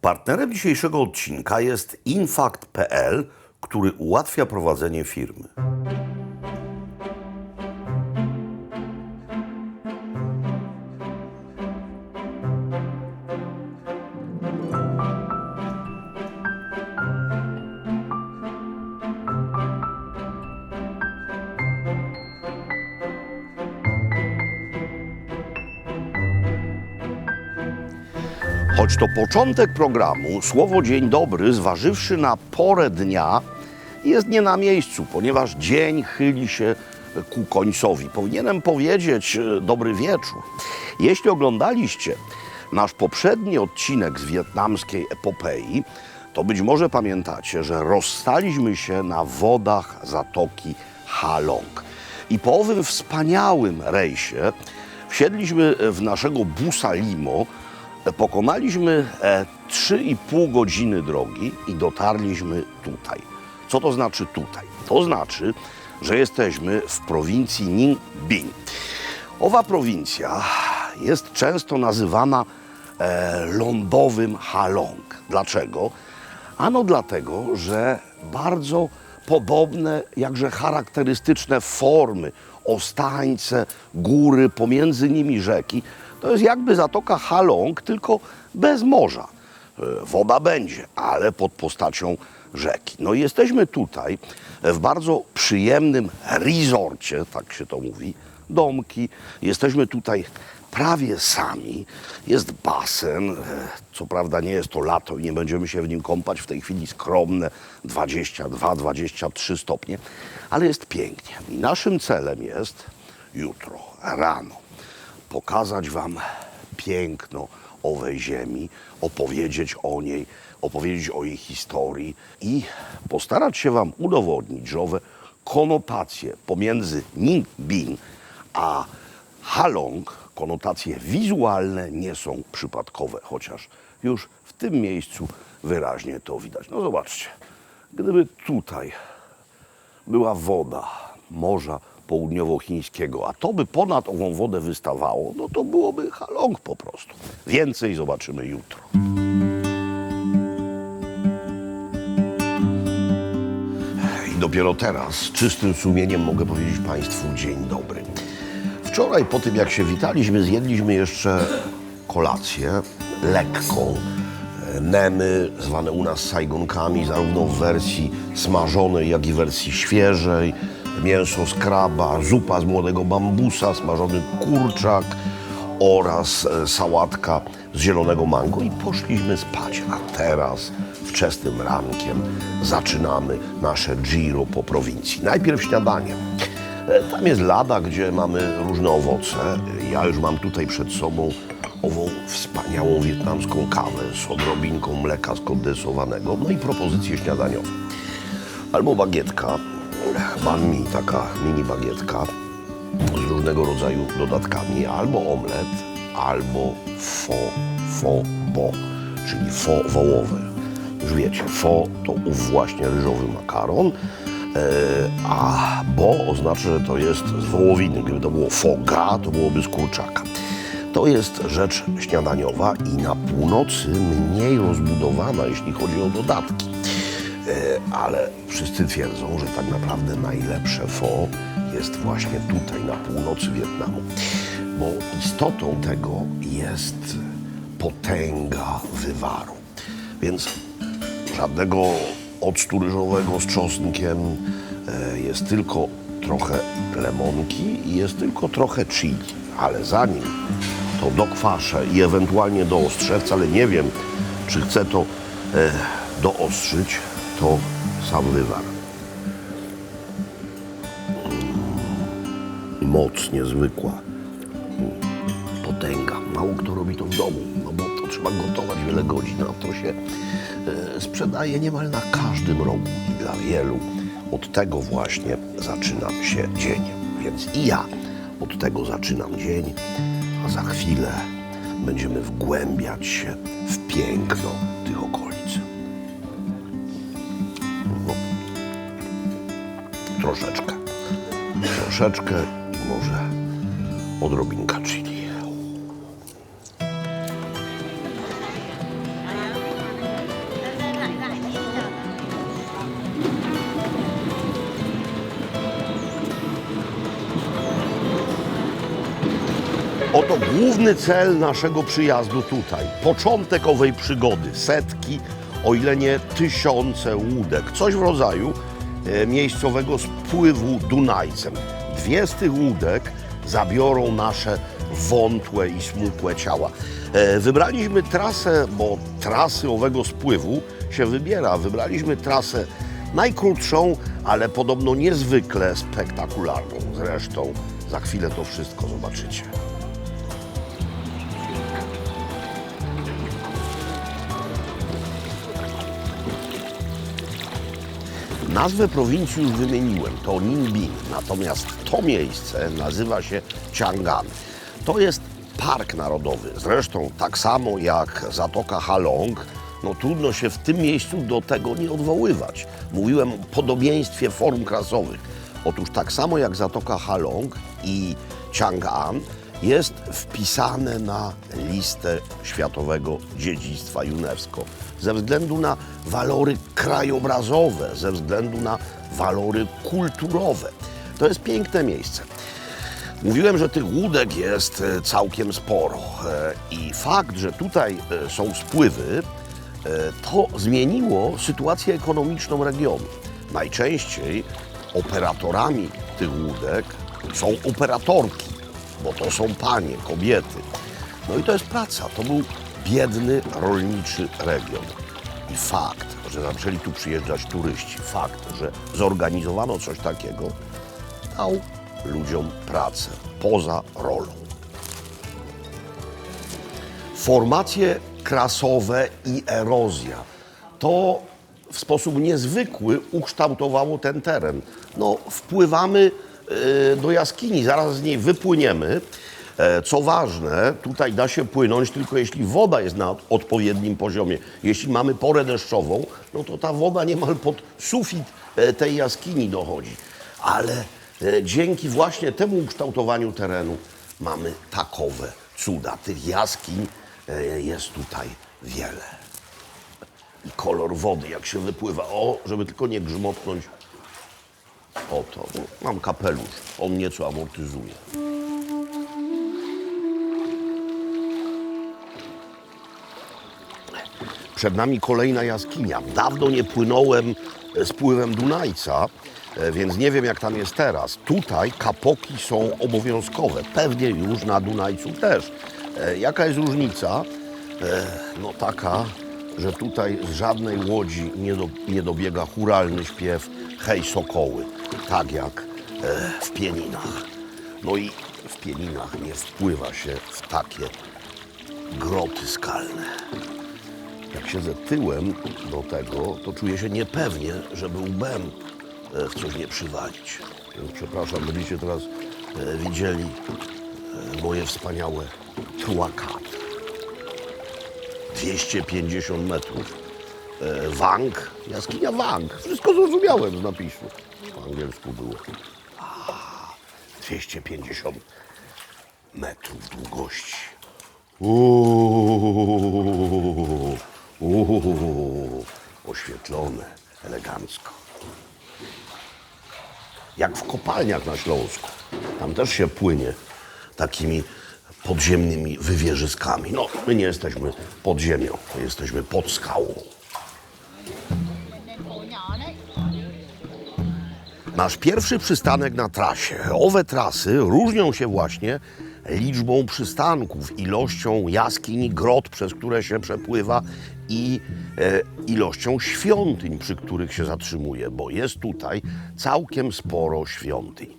Partnerem dzisiejszego odcinka jest Infact.pl, który ułatwia prowadzenie firmy. Choć to początek programu, słowo dzień dobry, zważywszy na porę dnia, jest nie na miejscu, ponieważ dzień chyli się ku końcowi. Powinienem powiedzieć dobry wieczór. Jeśli oglądaliście nasz poprzedni odcinek z wietnamskiej epopei, to być może pamiętacie, że rozstaliśmy się na wodach Zatoki Halong. I po owym wspaniałym rejsie wsiedliśmy w naszego busa Limo. Pokonaliśmy 3,5 godziny drogi i dotarliśmy tutaj. Co to znaczy tutaj? To znaczy, że jesteśmy w prowincji Ninh Binh. Owa prowincja jest często nazywana lądowym Halong. Dlaczego? Ano dlatego, że bardzo podobne, jakże charakterystyczne formy, ostańce, góry, pomiędzy nimi rzeki. To jest jakby Zatoka Halong, tylko bez morza. Woda będzie, ale pod postacią rzeki. No i jesteśmy tutaj w bardzo przyjemnym resorcie, tak się to mówi, domki. Jesteśmy tutaj prawie sami. Jest basen, co prawda nie jest to lato i nie będziemy się w nim kąpać. W tej chwili skromne 22-23 stopnie, ale jest pięknie. I naszym celem jest jutro, rano, pokazać wam piękno owej ziemi, opowiedzieć o niej, opowiedzieć o jej historii i postarać się wam udowodnić, że owe konotacje pomiędzy Ninh Binh a Halong, konotacje wizualne, nie są przypadkowe, chociaż już w tym miejscu wyraźnie to widać. No zobaczcie, gdyby tutaj była woda Morza Południowochińskiego, a to by ponad ową wodę wystawało, no to byłoby Halong po prostu. Więcej zobaczymy jutro. I dopiero teraz z czystym sumieniem mogę powiedzieć Państwu dzień dobry. Wczoraj po tym, jak się witaliśmy, zjedliśmy jeszcze kolację lekką. Nemy, zwane u nas sajgonkami, zarówno w wersji smażonej, jak i w wersji świeżej. Mięso z kraba, zupa z młodego bambusa, smażony kurczak oraz sałatka z zielonego mango i poszliśmy spać. A teraz wczesnym rankiem zaczynamy nasze giro po prowincji. Najpierw śniadanie. Tam jest lada, gdzie mamy różne owoce. Ja już mam tutaj przed sobą ową wspaniałą wietnamską kawę z odrobinką mleka skondensowanego, no i propozycje śniadaniowe. Albo bagietka, banh mi, taka mini bagietka z różnego rodzaju dodatkami, albo omlet, albo pho bo, czyli pho wołowe. Już wiecie, pho to ów właśnie ryżowy makaron, a bo oznacza, że to jest z wołowiny. Gdyby to było pho ga, to byłoby z kurczaka. To jest rzecz śniadaniowa i na północy mniej rozbudowana, jeśli chodzi o dodatki. Ale wszyscy twierdzą, że tak naprawdę najlepsze pho jest właśnie tutaj, na północy Wietnamu. Bo istotą tego jest potęga wywaru. Więc żadnego octu ryżowego z czosnkiem, jest tylko trochę lemonki i jest tylko trochę chili. Ale zanim to dokwaszę i ewentualnie doostrzę, wcale nie wiem, czy chcę to doostrzyć, to sam wywar. Moc niezwykła. Potęga. Mało kto robi to w domu, no bo to trzeba gotować wiele godzin, a to się sprzedaje niemal na każdym rogu i dla wielu od tego właśnie zaczyna się dzień. Więc i ja od tego zaczynam dzień, a za chwilę będziemy wgłębiać się w piękno tych okolic. No, troszeczkę i może odrobinka chili. to główny cel naszego przyjazdu tutaj. Początek owej przygody. Setki, o ile nie tysiące łódek. Coś w rodzaju miejscowego spływu Dunajcem. 2 z tych łódek zabiorą nasze wątłe i smukłe ciała. Wybraliśmy trasę, bo trasy owego spływu się wybiera. Wybraliśmy trasę najkrótszą, ale podobno niezwykle spektakularną. Zresztą za chwilę to wszystko zobaczycie. Nazwę prowincji już wymieniłem, to Ninh, natomiast to miejsce nazywa się Chang'an. To jest park narodowy, zresztą tak samo jak Zatoka Halong, no trudno się w tym miejscu do tego nie odwoływać. Mówiłem o podobieństwie form krasowych. Otóż tak samo jak Zatoka Halong i Chang'an jest wpisane na listę Światowego Dziedzictwa UNESCO ze względu na walory krajobrazowe, ze względu na walory kulturowe. To jest piękne miejsce. Mówiłem, że tych łódek jest całkiem sporo i fakt, że tutaj są spływy, to zmieniło sytuację ekonomiczną regionu. Najczęściej operatorami tych łódek są operatorki, bo to są panie, kobiety. No i to jest praca. To był biedny, rolniczy region. I fakt, że zaczęli tu przyjeżdżać turyści, fakt, że zorganizowano coś takiego, dał ludziom pracę poza rolą. Formacje krasowe i erozja to w sposób niezwykły ukształtowało ten teren. No, wpływamy do jaskini, zaraz z niej wypłyniemy. Co ważne, tutaj da się płynąć tylko jeśli woda jest na odpowiednim poziomie. Jeśli mamy porę deszczową, no to ta woda niemal pod sufit tej jaskini dochodzi. Ale dzięki właśnie temu ukształtowaniu terenu mamy takowe cuda. Tych jaskiń jest tutaj wiele. I kolor wody, jak się wypływa. O, żeby tylko nie grzmotnąć. Oto, mam kapelusz. On nieco amortyzuje. Przed nami kolejna jaskinia. Dawno nie płynąłem spływem Dunajca, więc nie wiem, jak tam jest teraz. Tutaj kapoki są obowiązkowe. Pewnie już na Dunajcu też. Jaka jest różnica? No taka, że tutaj z żadnej łodzi nie dobiega chóralny śpiew hej sokoły, tak jak w Pieninach. No i w Pieninach nie wpływa się w takie groty skalne. Jak siedzę tyłem do tego, to czuję się niepewnie, żeby łbem w coś nie przywalić. Więc przepraszam, będziecie teraz widzieli moje wspaniałe truakat. 250 metrów. Wang, jaskinia Wang. Wszystko zrozumiałem z napisu. Po angielsku było. 250 metrów długości. Oświetlone, elegancko. Jak w kopalniach na Śląsku. Tam też się płynie takimi podziemnymi wywierzyskami. No, my nie jesteśmy pod ziemią, my jesteśmy pod skałą. Nasz pierwszy przystanek na trasie. Owe trasy różnią się właśnie liczbą przystanków, ilością jaskiń, grot, przez które się przepływa i ilością świątyń, przy których się zatrzymuje, bo jest tutaj całkiem sporo świątyń.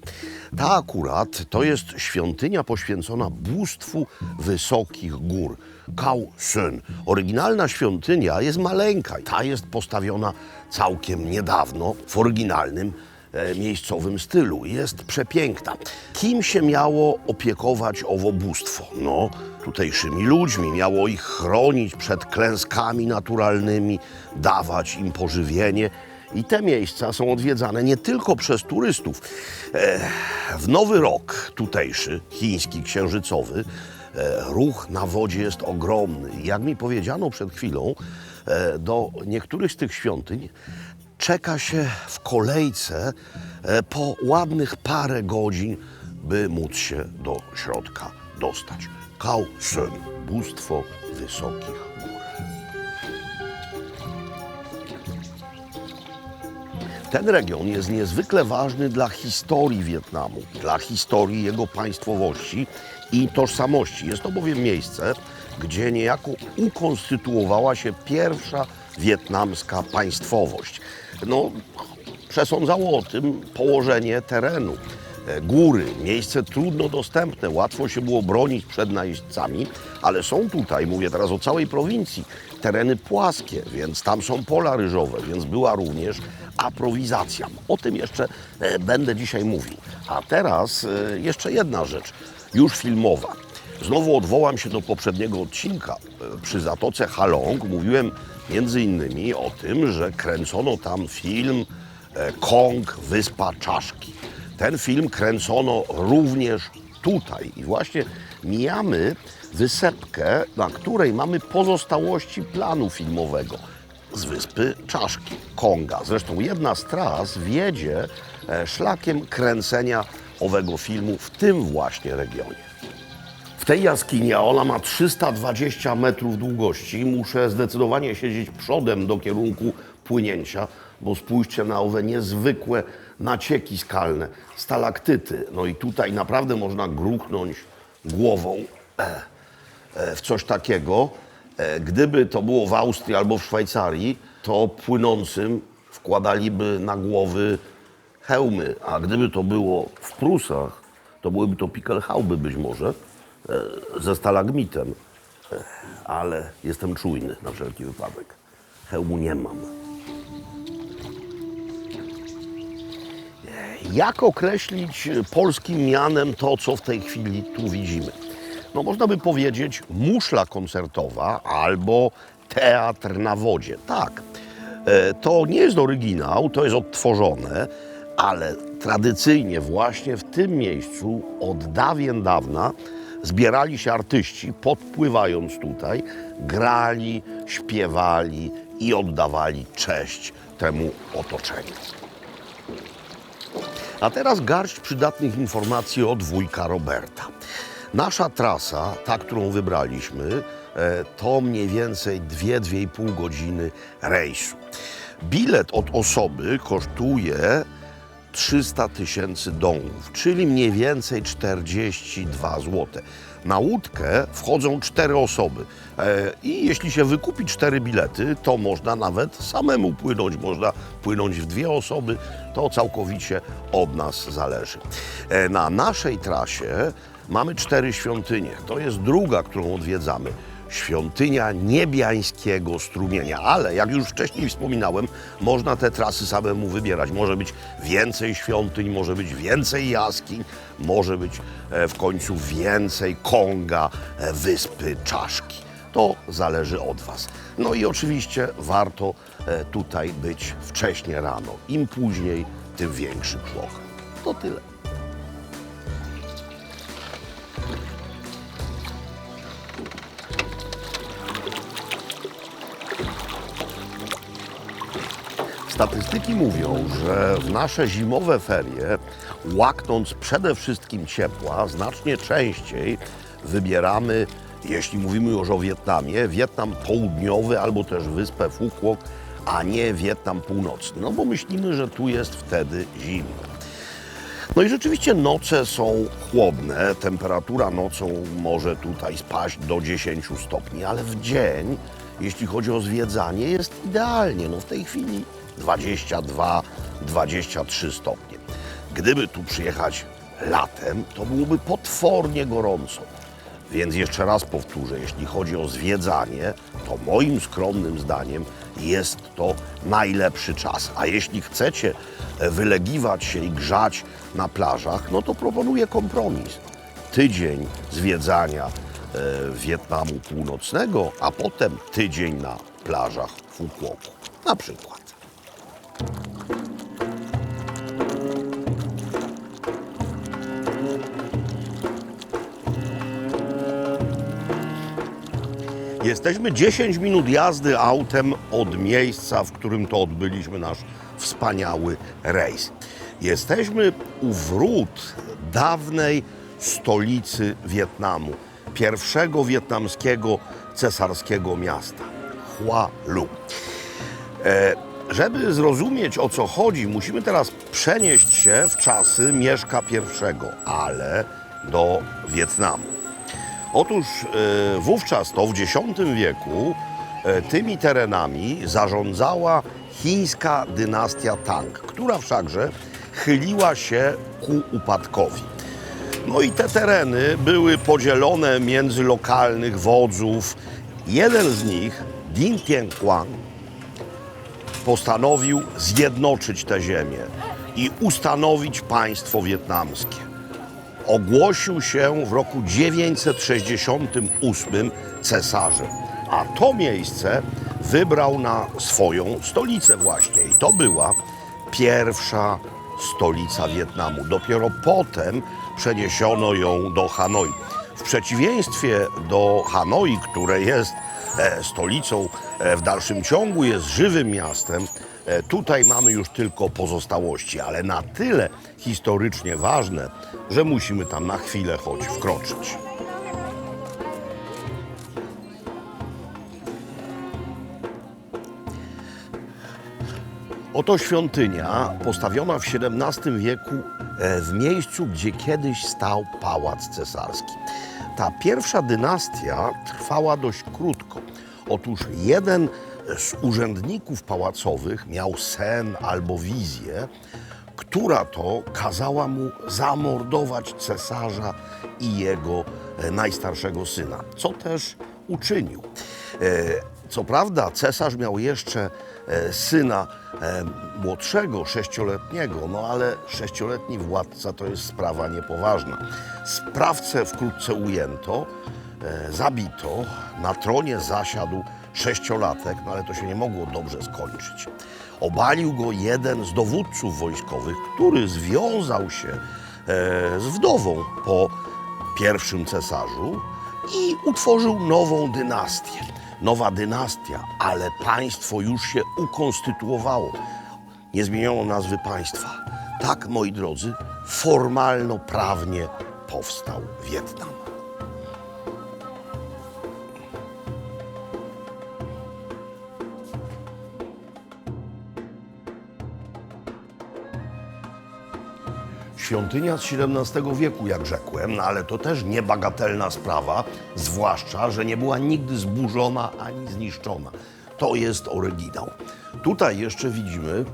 Ta akurat to jest świątynia poświęcona bóstwu wysokich gór, Khao Sun. Oryginalna świątynia jest maleńka, ta jest postawiona całkiem niedawno w oryginalnym miejscowym stylu. Jest przepiękna. Kim się miało opiekować owo bóstwo? No, tutejszymi ludźmi. Miało ich chronić przed klęskami naturalnymi, dawać im pożywienie. I te miejsca są odwiedzane nie tylko przez turystów. W Nowy Rok tutejszy, chiński, księżycowy, ruch na wodzie jest ogromny. Jak mi powiedziano przed chwilą, do niektórych z tych świątyń czeka się w kolejce po ładnych parę godzin, by móc się do środka dostać. Cao Sơn, bóstwo wysokich gór. Ten region jest niezwykle ważny dla historii Wietnamu, dla historii jego państwowości i tożsamości. Jest to bowiem miejsce, gdzie niejako ukonstytuowała się pierwsza wietnamska państwowość. No, przesądzało o tym położenie terenu. Góry, miejsce trudno dostępne, łatwo się było bronić przed najeźdźcami, ale są tutaj, mówię teraz o całej prowincji, tereny płaskie, więc tam są pola ryżowe, więc była również aprowizacja. O tym jeszcze będę dzisiaj mówił. A teraz jeszcze jedna rzecz, już filmowa. Znowu odwołam się do poprzedniego odcinka. Przy Zatoce Halong mówiłem między innymi o tym, że kręcono tam film Kong, Wyspa Czaszki. Ten film kręcono również tutaj i właśnie mijamy wysepkę, na której mamy pozostałości planu filmowego z Wyspy Czaszki, Konga. Zresztą jedna z tras wiedzie szlakiem kręcenia owego filmu w tym właśnie regionie. W tej jaskini, a ona ma 320 metrów długości, muszę zdecydowanie siedzieć przodem do kierunku płynięcia, bo spójrzcie na owe niezwykłe nacieki skalne, stalaktyty. No i tutaj naprawdę można gruchnąć głową w coś takiego. Gdyby to było w Austrii albo w Szwajcarii, to płynącym wkładaliby na głowy hełmy, a gdyby to było w Prusach, to byłyby to Pickelhauby być może ze stalagmitem, ale jestem czujny na wszelki wypadek. Hełmu nie mam. Jak określić polskim mianem to, co w tej chwili tu widzimy? No można by powiedzieć muszla koncertowa albo teatr na wodzie. Tak, to nie jest oryginał, to jest odtworzone, ale tradycyjnie właśnie w tym miejscu od dawien dawna zbierali się artyści, podpływając tutaj, grali, śpiewali i oddawali cześć temu otoczeniu. A teraz garść przydatnych informacji od wujka Roberta. Nasza trasa, ta, którą wybraliśmy, to mniej więcej 2–2,5 godziny rejsu. Bilet od osoby kosztuje 300 000 dongów, czyli mniej więcej 42 zł. Na łódkę wchodzą 4 osoby i jeśli się wykupi 4 bilety, to można nawet samemu płynąć, można płynąć w 2 osoby, to całkowicie od nas zależy. Na naszej trasie mamy 4 świątynie, to jest druga, którą odwiedzamy. Świątynia Niebiańskiego Strumienia, ale jak już wcześniej wspominałem, można te trasy samemu wybierać. Może być więcej świątyń, może być więcej jaskiń, może być w końcu więcej Konga, Wyspy Czaszki. To zależy od Was. No i oczywiście warto tutaj być wcześnie rano. Im później, tym większy płoch. To tyle. Statystyki mówią, że w nasze zimowe ferie, łaknąc przede wszystkim ciepła, znacznie częściej wybieramy, jeśli mówimy już o Wietnamie, Wietnam południowy albo też wyspę Phu Quoc, a nie Wietnam północny. No bo myślimy, że tu jest wtedy zimno. No i rzeczywiście noce są chłodne, temperatura nocą może tutaj spaść do 10 stopni, ale w dzień, jeśli chodzi o zwiedzanie, jest idealnie. No w tej chwili 22–23 stopnie. Gdyby tu przyjechać latem, to byłoby potwornie gorąco. Więc jeszcze raz powtórzę, jeśli chodzi o zwiedzanie, to moim skromnym zdaniem jest to najlepszy czas. A jeśli chcecie wylegiwać się i grzać na plażach, no to proponuję kompromis. Tydzień zwiedzania Wietnamu Północnego, a potem tydzień na plażach Phu Quoc na przykład. Jesteśmy 10 minut jazdy autem od miejsca, w którym to odbyliśmy nasz wspaniały rejs. Jesteśmy u wrót dawnej stolicy Wietnamu. pierwszego wietnamskiego cesarskiego miasta, Hoa Lu. Żeby zrozumieć, o co chodzi, musimy teraz przenieść się w czasy Mieszka I, ale do Wietnamu. Otóż wówczas to w X wieku tymi terenami zarządzała chińska dynastia Tang, która wszakże chyliła się ku upadkowi. No i te tereny były podzielone między lokalnych wodzów. Jeden z nich, Dinh Tiên Quang, postanowił zjednoczyć tę ziemię i ustanowić państwo wietnamskie. Ogłosił się w roku 968 cesarzem, a to miejsce wybrał na swoją stolicę właśnie. I to była pierwsza stolica Wietnamu. Dopiero potem przeniesiono ją do Hanoi. W przeciwieństwie do Hanoi, które jest stolicą w dalszym ciągu, jest żywym miastem, tutaj mamy już tylko pozostałości, ale na tyle historycznie ważne, że musimy tam na chwilę choć wkroczyć. Oto świątynia postawiona w XVII wieku w miejscu, gdzie kiedyś stał pałac cesarski. Ta pierwsza dynastia trwała dość krótko. Otóż jeden z urzędników pałacowych miał sen albo wizję, która to kazała mu zamordować cesarza i jego najstarszego syna, co też uczynił. Co prawda cesarz miał jeszcze syna młodszego, 6-letniego, no ale 6-letni władca to jest sprawa niepoważna. Sprawcę wkrótce ujęto, zabito, na tronie zasiadł 6-latek, no ale to się nie mogło dobrze skończyć. Obalił go jeden z dowódców wojskowych, który związał się z wdową po pierwszym cesarzu i utworzył nową dynastię. Nowa dynastia, ale państwo już się ukonstytuowało. Nie zmieniono nazwy państwa. Tak, moi drodzy, formalno-prawnie powstał Wietnam. Świątynia z XVII wieku, jak rzekłem, no ale to też niebagatelna sprawa, zwłaszcza, że nie była nigdy zburzona ani zniszczona. To jest oryginał. Tutaj jeszcze widzimy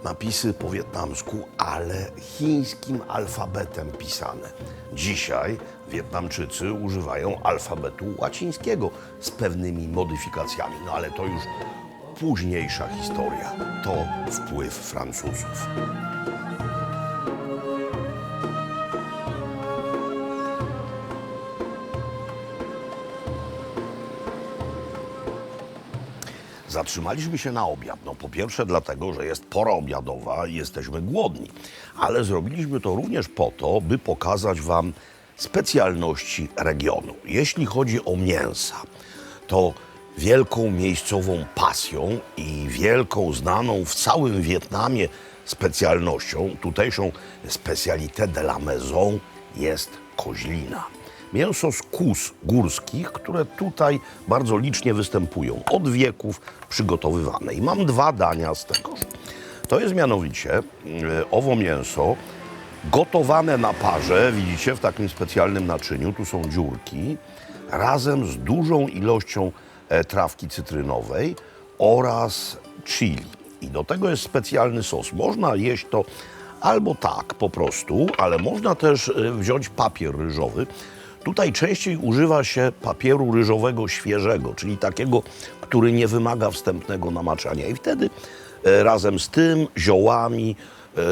napisy po wietnamsku, ale chińskim alfabetem pisane. Dzisiaj Wietnamczycy używają alfabetu łacińskiego z pewnymi modyfikacjami, no ale to już późniejsza historia. To wpływ Francuzów. Zatrzymaliśmy się na obiad. No po pierwsze dlatego, że jest pora obiadowa i jesteśmy głodni. Ale zrobiliśmy to również po to, by pokazać wam specjalności regionu. Jeśli chodzi o mięsa, to wielką miejscową pasją i wielką znaną w całym Wietnamie specjalnością, tutejszą spécialité de la maison jest koźlina. Mięso z kóz górskich, które tutaj bardzo licznie występują, od wieków przygotowywane. I mam dwa dania z tegoż. To jest mianowicie owo mięso gotowane na parze, widzicie, w takim specjalnym naczyniu, tu są dziurki, razem z dużą ilością trawki cytrynowej oraz chili. I do tego jest specjalny sos. Można jeść to albo tak po prostu, ale można też wziąć papier ryżowy. Tutaj częściej używa się papieru ryżowego świeżego, czyli takiego, który nie wymaga wstępnego namaczania. I wtedy razem z tym ziołami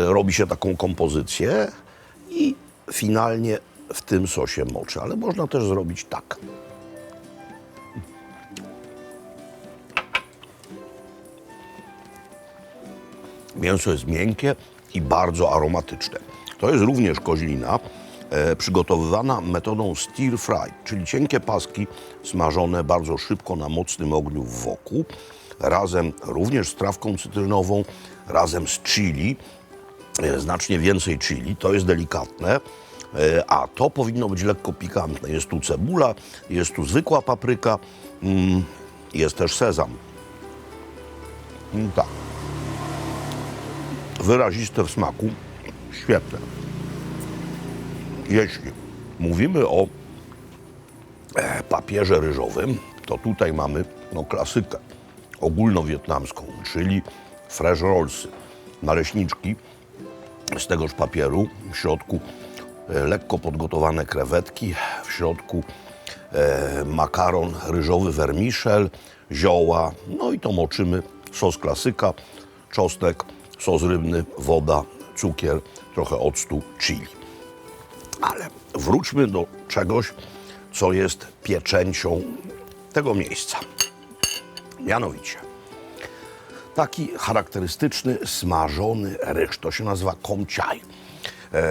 robi się taką kompozycję i finalnie w tym sosie moczy. Ale można też zrobić tak. Mięso jest miękkie i bardzo aromatyczne. To jest również koźlina, przygotowywana metodą stir fry, czyli cienkie paski smażone bardzo szybko na mocnym ogniu w woku, razem również z trawką cytrynową, razem z chili, znacznie więcej chili, to jest delikatne, A to powinno być lekko pikantne. Jest tu cebula, jest tu zwykła papryka, jest też sezam. Tak. Wyraziste w smaku, świetne. Jeśli mówimy o papierze ryżowym, to tutaj mamy klasykę ogólnowietnamską, czyli fresh rollsy, naleśniczki z tegoż papieru, w środku lekko podgotowane krewetki, w środku makaron ryżowy vermicelli, zioła, no i to moczymy, sos klasyka, czosnek, sos rybny, woda, cukier, trochę octu, chili. Ale wróćmy do czegoś, co jest pieczęcią tego miejsca. Mianowicie taki charakterystyczny smażony ryż, to się nazywa com chai.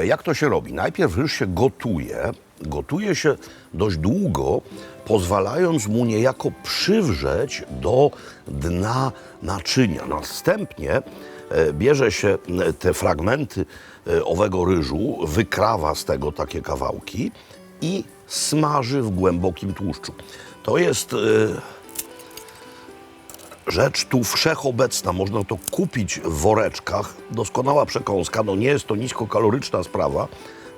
Jak to się robi? Najpierw ryż się gotuje. Gotuje się dość długo, pozwalając mu niejako przywrzeć do dna naczynia. Następnie bierze się te fragmenty owego ryżu, wykrawa z tego takie kawałki i smaży w głębokim tłuszczu. To jest rzecz tu wszechobecna, można to kupić w woreczkach. Doskonała przekąska, no nie jest to niskokaloryczna sprawa,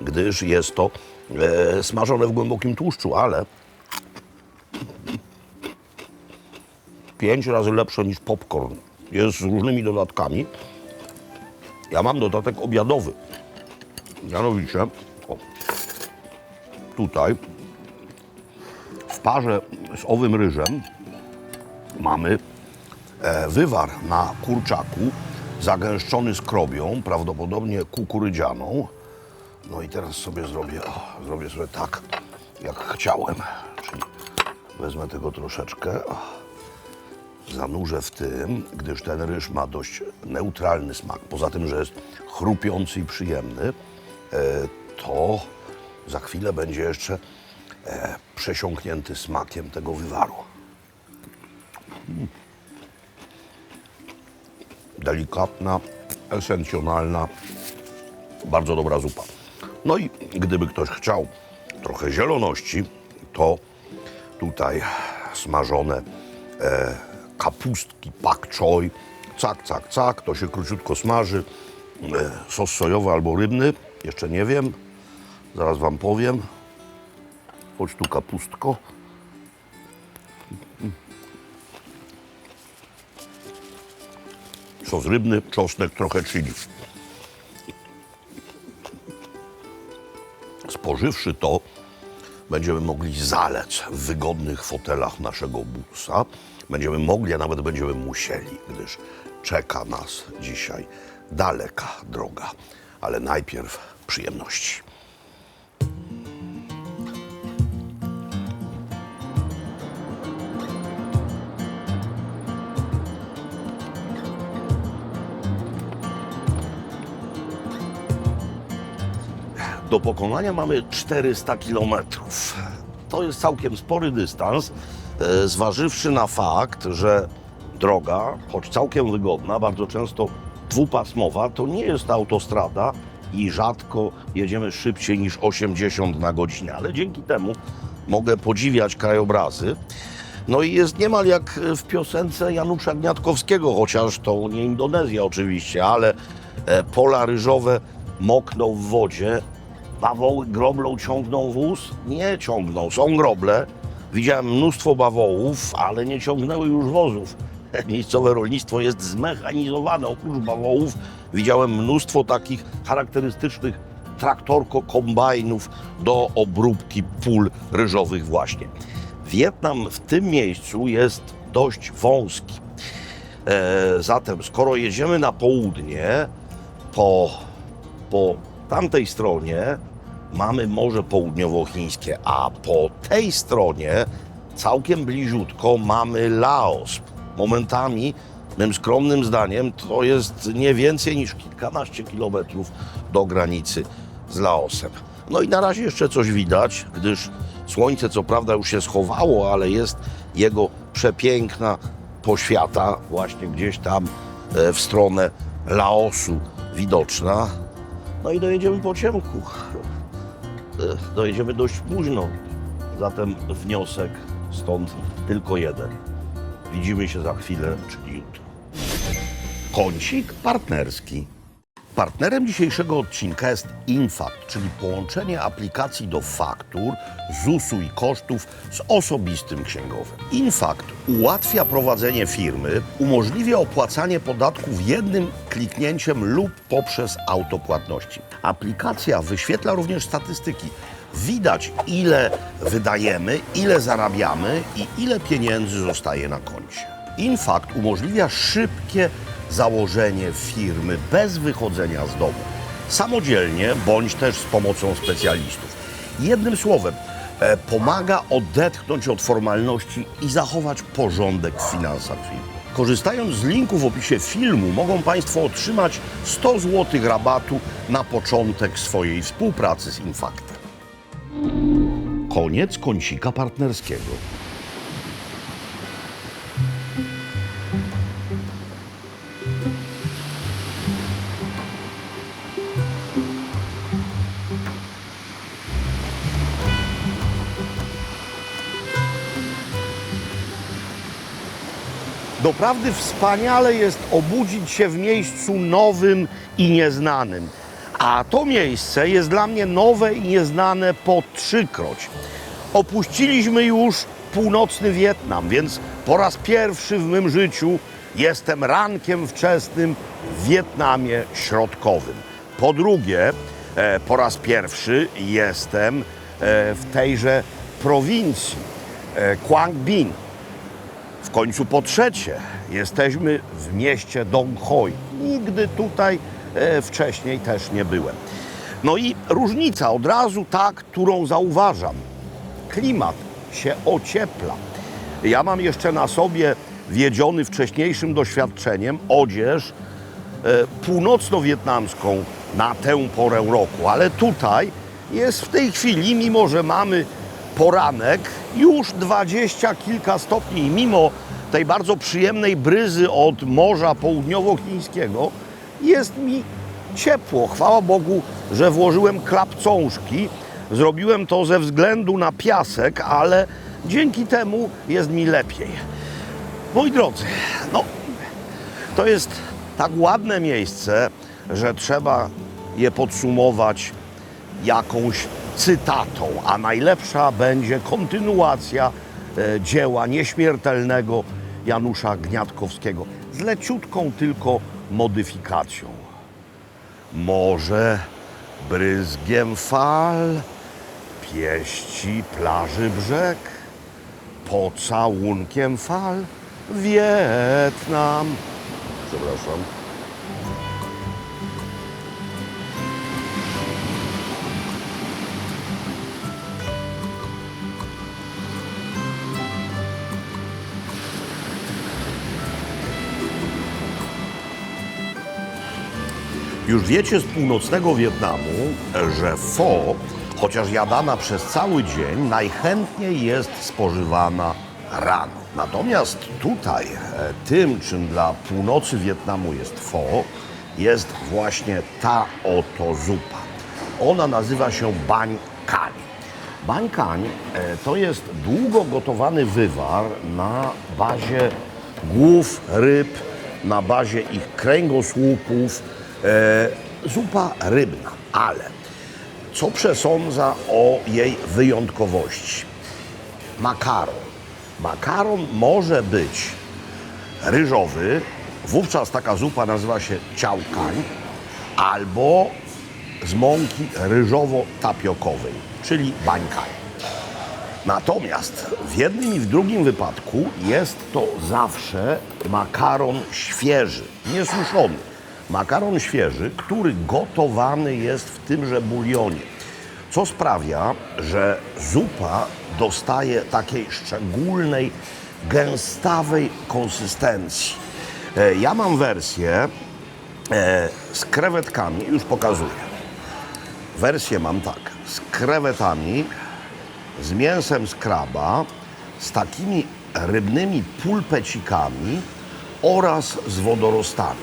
gdyż jest to smażone w głębokim tłuszczu, ale 5 razy lepsze niż popcorn. Jest z różnymi dodatkami. Ja mam dodatek obiadowy. Mianowicie, tutaj w parze z owym ryżem mamy wywar na kurczaku, zagęszczony skrobią, prawdopodobnie kukurydzianą. No i teraz sobie zrobię sobie tak, jak chciałem. Czyli wezmę tego troszeczkę, zanurzę w tym, gdyż ten ryż ma dość neutralny smak. Poza tym, że jest chrupiący i przyjemny, to za chwilę będzie jeszcze przesiąknięty smakiem tego wywaru. Delikatna, esencjonalna, bardzo dobra zupa. No i gdyby ktoś chciał trochę zieloności, to tutaj smażone kapustki pak choi, cak, cak, cak, to się króciutko smaży. Sos sojowy albo rybny, jeszcze nie wiem, zaraz wam powiem. Chodź tu kapustko. Sos rybny, czosnek, trochę chili. Spożywszy to, będziemy mogli zalec w wygodnych fotelach naszego busa. Będziemy mogli, a nawet będziemy musieli, gdyż czeka nas dzisiaj daleka droga. Ale najpierw przyjemności. Do pokonania mamy 400 kilometrów. To jest całkiem spory dystans, zważywszy na fakt, że droga, choć całkiem wygodna, bardzo często dwupasmowa, to nie jest autostrada i rzadko jedziemy szybciej niż 80 na godzinę, ale dzięki temu mogę podziwiać krajobrazy. No i jest niemal jak w piosence Janusza Gniatkowskiego, chociaż to nie Indonezja oczywiście, ale pola ryżowe mokną w wodzie. Bawoły groblą ciągną wóz? Nie ciągną, są groble. Widziałem mnóstwo bawołów, ale nie ciągnęły już wozów. Miejscowe rolnictwo jest zmechanizowane. Oprócz bawołów widziałem mnóstwo takich charakterystycznych traktorko-kombajnów do obróbki pól ryżowych właśnie. Wietnam w tym miejscu jest dość wąski. Zatem skoro jedziemy na południe, po tamtej stronie mamy Morze Południowochińskie, a po tej stronie całkiem bliziutko mamy Laos. Momentami, mym skromnym zdaniem, to jest nie więcej niż kilkanaście kilometrów do granicy z Laosem. No i na razie jeszcze coś widać, gdyż słońce co prawda już się schowało, ale jest jego przepiękna poświata właśnie gdzieś tam w stronę Laosu widoczna. No i dojedziemy po ciemku. dojedziemy dość późno. Zatem wniosek stąd tylko jeden. Widzimy się za chwilę, czyli jutro. Kącik partnerski. Partnerem dzisiejszego odcinka jest Infact, czyli połączenie aplikacji do faktur, ZUS-u i kosztów z osobistym księgowym. Infact ułatwia prowadzenie firmy, umożliwia opłacanie podatków jednym kliknięciem lub poprzez autopłatności. Aplikacja wyświetla również statystyki. Widać, ile wydajemy, ile zarabiamy i ile pieniędzy zostaje na koncie. Infact umożliwia szybkie założenie firmy bez wychodzenia z domu, samodzielnie bądź też z pomocą specjalistów. Jednym słowem, pomaga odetchnąć od formalności i zachować porządek w finansach firmy. Korzystając z linku w opisie filmu, mogą Państwo otrzymać 100 zł rabatu na początek swojej współpracy z Infactem. Koniec kącika partnerskiego. Doprawdy wspaniale jest obudzić się w miejscu nowym i nieznanym. A to miejsce jest dla mnie nowe i nieznane po trzykroć. Opuściliśmy już północny Wietnam, więc po raz pierwszy w mym życiu jestem rankiem wczesnym w Wietnamie Środkowym. Po drugie, po raz pierwszy jestem w tejże prowincji, Quang Binh. W końcu po trzecie, jesteśmy w mieście Dong Hoi. Nigdy tutaj wcześniej też nie byłem. No i różnica od razu ta, którą zauważam. Klimat się ociepla. Ja mam jeszcze na sobie, wiedziony wcześniejszym doświadczeniem, odzież północno-wietnamską na tę porę roku. Ale tutaj jest w tej chwili, mimo że mamy poranek, już 20 kilka stopni. Mimo tej bardzo przyjemnej bryzy od Morza Południowochińskiego jest mi ciepło. Chwała Bogu, że włożyłem klapcążki. Zrobiłem to ze względu na piasek, ale dzięki temu jest mi lepiej. Moi drodzy, no, to jest tak ładne miejsce, że trzeba je podsumować jakąś cytatą, a najlepsza będzie kontynuacja dzieła nieśmiertelnego Janusza Gniatkowskiego z leciutką tylko modyfikacją. Morze bryzgiem fal pieści plaży brzeg, pocałunkiem fal Wietnam. Przepraszam. Już wiecie z północnego Wietnamu, że pho, chociaż jadana przez cały dzień, najchętniej jest spożywana rano. Natomiast tutaj tym, czym dla północy Wietnamu jest pho, jest właśnie ta oto zupa. Ona nazywa się banh canh. Banh canh to jest długo gotowany wywar na bazie głów ryb, na bazie ich kręgosłupów, zupa rybna, ale co przesądza o jej wyjątkowości? Makaron. Makaron może być ryżowy, wówczas taka zupa nazywa się chao canh, albo z mąki ryżowo-tapiokowej, czyli banh canh. Natomiast w jednym i w drugim wypadku jest to zawsze makaron świeży, niesuszony. Makaron świeży, który gotowany jest w tymże bulionie, co sprawia, że zupa dostaje takiej szczególnej, gęstawej konsystencji. Ja mam wersję z krewetkami, już pokazuję. Wersję mam tak, z krewetami, z mięsem z kraba, z takimi rybnymi pulpecikami oraz z wodorostami.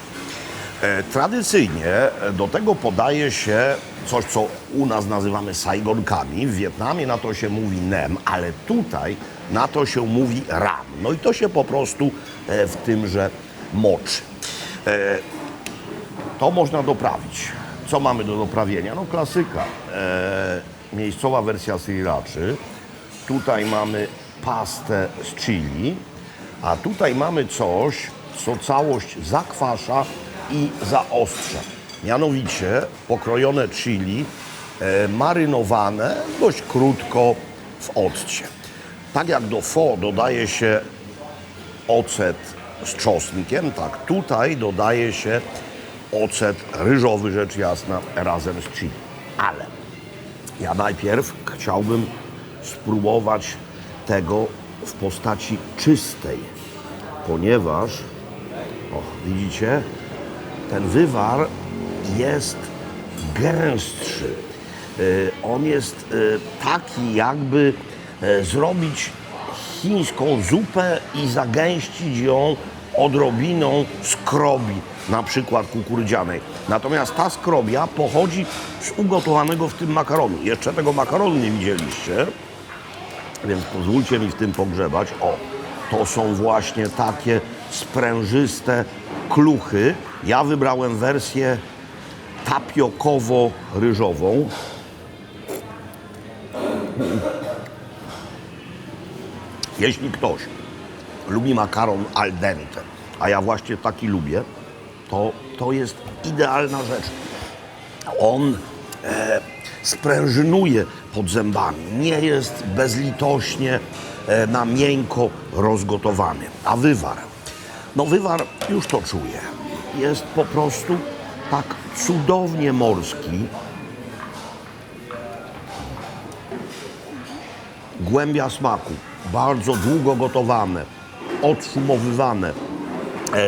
Tradycyjnie do tego podaje się coś, co u nas nazywamy sajgonkami. W Wietnamie na to się mówi nem, ale tutaj na to się mówi ram. No i to się po prostu w tymże moczy. To można doprawić. Co mamy do doprawienia? No klasyka. Miejscowa wersja sriraczy. Tutaj mamy pastę z chili, a tutaj mamy coś, co całość zakwasza i zaostrza. Mianowicie pokrojone chili marynowane dość krótko w occie. Tak jak do pho dodaje się ocet z czosnkiem, tak tutaj dodaje się ocet ryżowy, rzecz jasna, razem z chili. Ale ja najpierw chciałbym spróbować tego w postaci czystej, ponieważ, widzicie, ten wywar jest gęstszy. On jest taki, jakby zrobić chińską zupę i zagęścić ją odrobiną skrobi, na przykład kukurydzianej. Natomiast ta skrobia pochodzi z ugotowanego w tym makaronu. Jeszcze tego makaronu nie widzieliście, więc pozwólcie mi w tym pogrzebać. O, to są właśnie takie sprężyste kluchy. Ja wybrałem wersję tapiokowo-ryżową. Jeśli ktoś lubi makaron al dente, a ja właśnie taki lubię, to jest idealna rzecz. On sprężynuje pod zębami, nie jest bezlitośnie na miękko rozgotowany. A wywar, no wywar już to czuję, jest po prostu tak cudownie morski. Głębia smaku, bardzo długo gotowane, odszumowywane.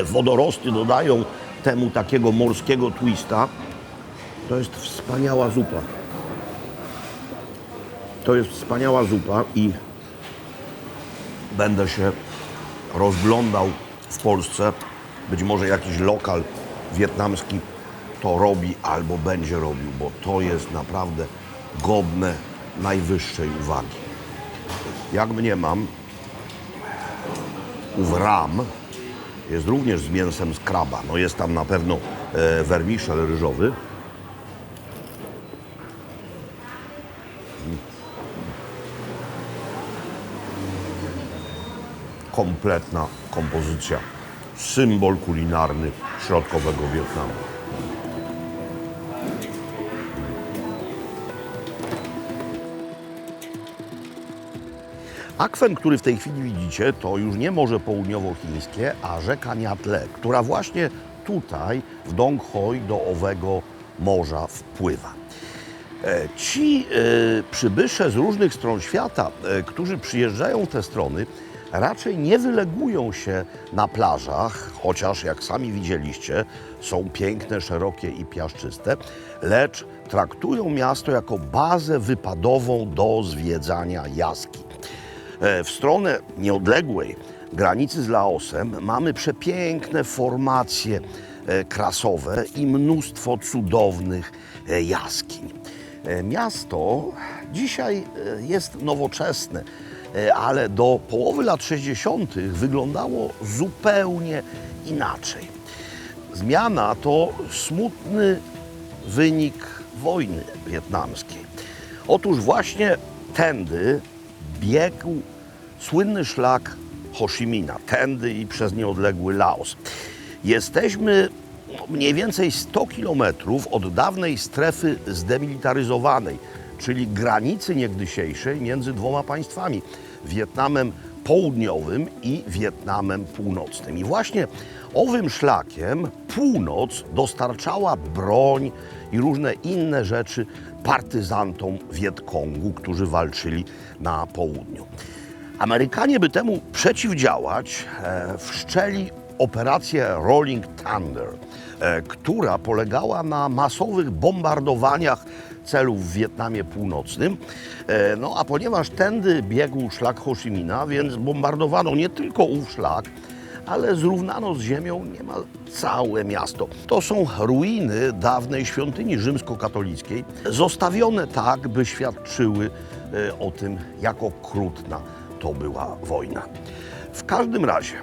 Wodorosty dodają temu takiego morskiego twista. To jest wspaniała zupa. To jest wspaniała zupa i będę się rozglądał w Polsce. Być może jakiś lokal wietnamski to robi albo będzie robił, bo to jest naprawdę godne najwyższej uwagi. Jak mniemam, ów ram jest również z mięsem z kraba. No jest tam na pewno wermiszel ryżowy. Kompletna kompozycja. Symbol kulinarny środkowego Wietnamu. Akwen, który w tej chwili widzicie, to już nie Morze Południowochińskie, a rzeka Nha Tle, która właśnie tutaj w Dong Hoi do owego morza wpływa. Ci przybysze z różnych stron świata, którzy przyjeżdżają w te strony, raczej nie wylegują się na plażach, chociaż jak sami widzieliście, są piękne, szerokie i piaszczyste, lecz traktują miasto jako bazę wypadową do zwiedzania jaskiń. W stronę nieodległej granicy z Laosem mamy przepiękne formacje krasowe i mnóstwo cudownych jaskiń. Miasto dzisiaj jest nowoczesne, ale do połowy lat 60. wyglądało zupełnie inaczej. Zmiana to smutny wynik wojny wietnamskiej. Otóż właśnie tędy biegł słynny szlak Ho Chi Minha, tędy i przez nieodległy Laos. Jesteśmy mniej więcej 100 kilometrów od dawnej strefy zdemilitaryzowanej, czyli granicy niegdysiejszej między dwoma państwami, Wietnamem Południowym i Wietnamem Północnym. I właśnie owym szlakiem północ dostarczała broń i różne inne rzeczy partyzantom Wietkongu, którzy walczyli na południu. Amerykanie, by temu przeciwdziałać, wszczęli operację Rolling Thunder, która polegała na masowych bombardowaniach celów w Wietnamie Północnym. No a ponieważ tędy biegł szlak Ho Chi Minha, więc bombardowano nie tylko ów szlak, ale zrównano z ziemią niemal całe miasto. To są ruiny dawnej świątyni rzymskokatolickiej, zostawione tak, by świadczyły o tym, jak okrutna to była wojna. W każdym razie,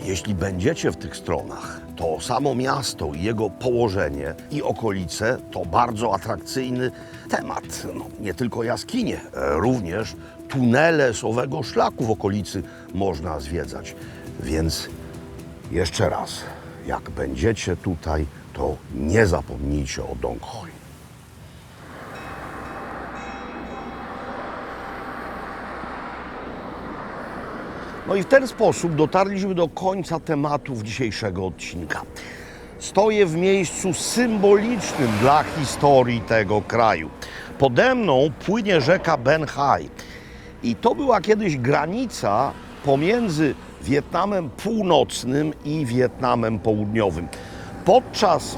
jeśli będziecie w tych stronach, to samo miasto i jego położenie i okolice to bardzo atrakcyjny temat. No, nie tylko jaskinie, również tunele z owego szlaku w okolicy można zwiedzać. Więc jeszcze raz, jak będziecie tutaj, to nie zapomnijcie o Dong Hoi. No i w ten sposób dotarliśmy do końca tematów dzisiejszego odcinka. Stoję w miejscu symbolicznym dla historii tego kraju. Pode mną płynie rzeka Ben Hai i to była kiedyś granica pomiędzy Wietnamem Północnym i Wietnamem Południowym. Podczas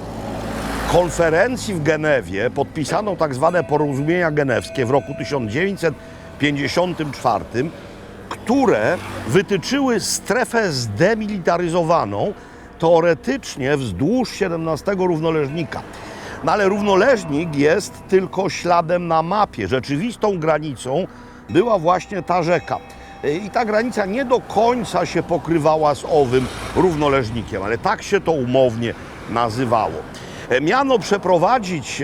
konferencji w Genewie podpisano tak zwane porozumienia genewskie w roku 1954, które wytyczyły strefę zdemilitaryzowaną teoretycznie wzdłuż 17 równoleżnika. No ale równoleżnik jest tylko śladem na mapie. Rzeczywistą granicą była właśnie ta rzeka. I ta granica nie do końca się pokrywała z owym równoleżnikiem, ale tak się to umownie nazywało. Miano przeprowadzić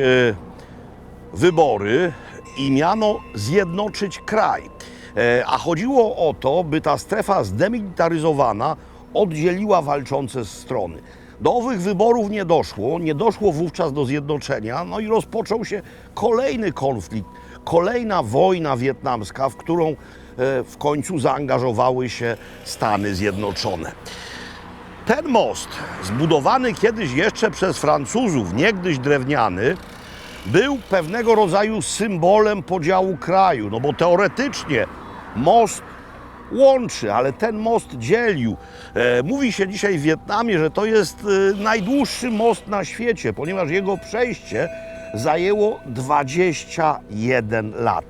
wybory i miano zjednoczyć kraj. A chodziło o to, by ta strefa zdemilitaryzowana oddzieliła walczące strony. Do owych wyborów nie doszło wówczas do zjednoczenia, no i rozpoczął się kolejny konflikt, kolejna wojna wietnamska, w którą w końcu zaangażowały się Stany Zjednoczone. Ten most, zbudowany kiedyś jeszcze przez Francuzów, niegdyś drewniany, był pewnego rodzaju symbolem podziału kraju, no bo teoretycznie most łączy, ale ten most dzielił. Mówi się dzisiaj w Wietnamie, że to jest najdłuższy most na świecie, ponieważ jego przejście zajęło 21 lat.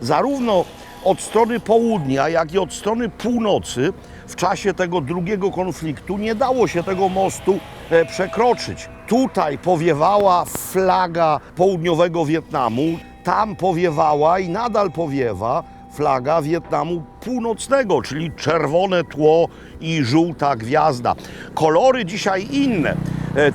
Zarówno od strony południa, jak i od strony północy w czasie tego drugiego konfliktu nie dało się tego mostu przekroczyć. Tutaj powiewała flaga południowego Wietnamu, tam powiewała i nadal powiewa flaga Wietnamu Północnego, czyli czerwone tło i żółta gwiazda. Kolory dzisiaj inne.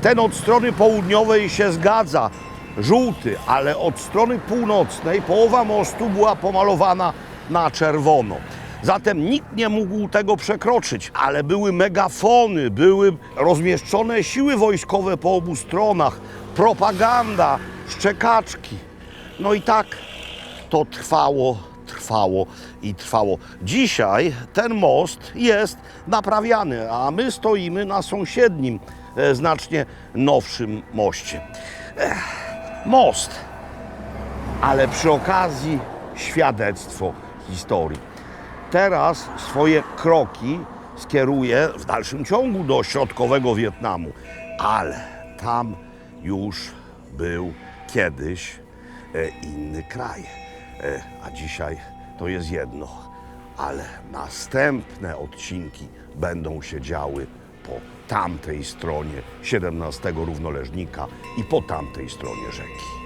Ten od strony południowej się zgadza, żółty, ale od strony północnej połowa mostu była pomalowana na czerwono. Zatem nikt nie mógł tego przekroczyć, ale były megafony, były rozmieszczone siły wojskowe po obu stronach, propaganda, szczekaczki. No i tak to trwało i trwało. Dzisiaj ten most jest naprawiany, a my stoimy na sąsiednim, znacznie nowszym moście. Most, ale przy okazji świadectwo historii. Teraz swoje kroki skieruję w dalszym ciągu do środkowego Wietnamu, ale tam już był kiedyś inny kraj. A dzisiaj to jest jedno, ale następne odcinki będą się działy po tamtej stronie 17 równoleżnika i po tamtej stronie rzeki.